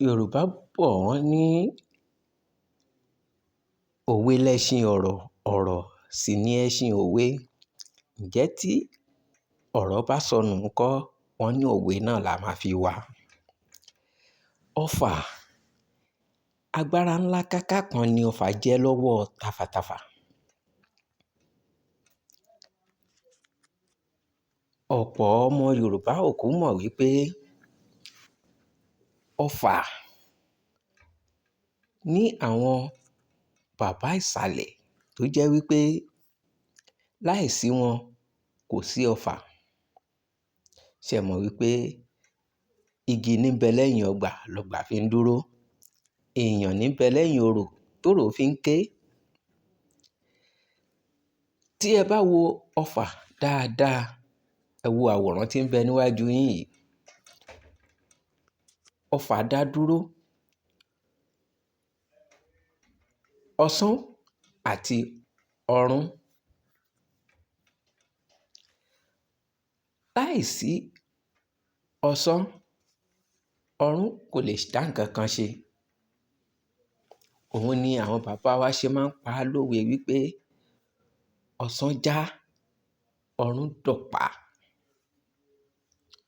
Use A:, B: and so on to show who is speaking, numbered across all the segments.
A: Yorùbá bọ̀ wọ́n ní òwe lẹṣin ọ̀rọ̀, ọ̀rọ̀ sì ni ẹṣin òwe. Ǹjẹ́ tí ọ̀rọ̀ bá sọnù ńkọ́? Wọ́n ní òwe náà la máa fi wá. Ọfà, agbára ńlá káká kan ni ọfà jẹ́ lọ́wọ́ tafàtafà. Ọ̀pọ̀ ọmọ Yorùbá ò kú mọ̀ wípé ọfà ní àwọn bàbá ìsàlẹ̀ tó jẹ́ wípé láìsí wọn kò sí ọfà. Ṣé ẹ mọ̀ wípé igi níbẹ̀ lẹ́yìn ọgbà lọgbà fi ń dúró? Èèyàn níbẹ̀ lẹ́yìn orò tórò fi ń ké. Tí ẹ bá wo ọfà dáadáa, ẹ wo àwòrán tí ń bẹ níwájú yín yìí. Ọfà dá dúró. Ọ̀sán àti ọ̀run. Láìsí ọ̀sán, ọ̀run kò lè dá nǹkan kan ṣe. Òun ni àwọn bàbá wa ṣe máa ń pa á lówe wípé ọ̀sán já, ọ̀run dọ̀pá.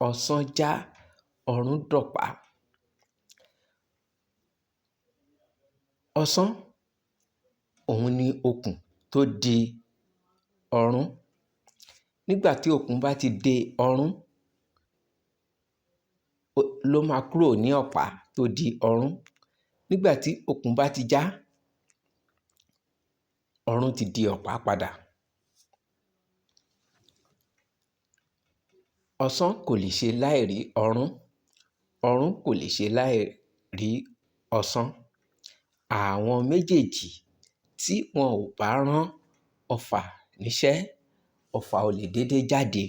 A: Ọ̀sán já, ọ̀run dọ̀pá. Ọ̀sán, òun ni okùn tó di ọ̀run. Nígbà tí okùn bá ti de ọ̀run, ló máa kúrò ní ọ̀pá tó di ọ̀run. Nígbà tí okùn bá ti já, ọ̀run ti di ọ̀pá padà. Ọ̀sán kò lè ṣe láì rí ọ̀run. Ọ̀run kò lè ṣe láì rí ọ̀sán. Àwọn méjèèjì tí wọn ò bá rán ọfà níṣẹ́, ọfà ò lè dédé jáde.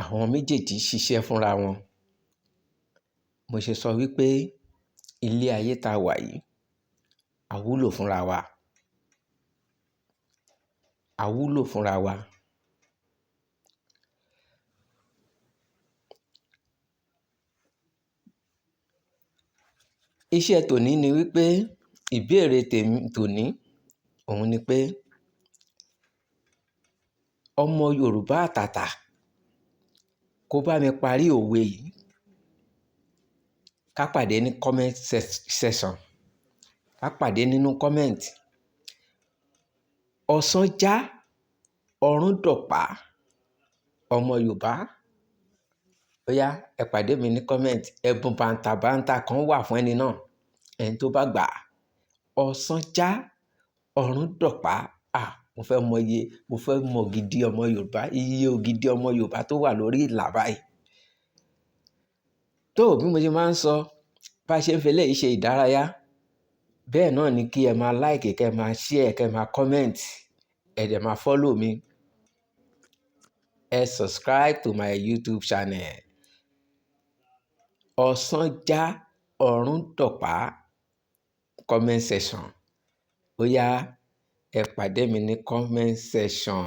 A: Àwọn méjèèjì ṣiṣẹ́ fúnra wọn. Mo ṣe sọ wípé ilé ayé ta wà yìí, a wúlò fúnra wa. A wúlò fúnra wa. Iṣẹ́ tòní ni wípé, ìbéèrè tèmi tòní, òun ni pé ọmọ Yorùbá àtàtà kó bá mi parí òwe yìí. Ká pàdé ní comment section. Ká pàdé nínú comment. Ọ̀sán já, ọ̀run dọ̀pá. Ọmọ Yorùbá, ó yá, ẹ pàdé mi ní comment. Ẹ̀bùn bàǹtàbàǹtà kan wà fún ẹni náà, ẹni tó bá gbà. Ọ̀sán já, ọ̀run dọ̀pá. Mo fẹ́ mọ iye, mo fẹ́ mọ ògidì ọmọ Yorùbá, iye ògidì ọmọ Yorùbá tó wà lórí ìlà báyìí. Tó bí mo ṣe máa ń sọ, bá ṣe ń fi eléyìí ṣe ìdárayá, bẹ́ẹ̀ náà ni kí ẹ máa like, kí ẹ máa share, kí ẹ máa comment, ẹ dẹ̀ máa follow mi. Ẹ subscribe to my YouTube channel. Ọ̀sán já, ọ̀run dọ̀pá. Comment section. Ó yá, ẹ pàdé mi ní comment section.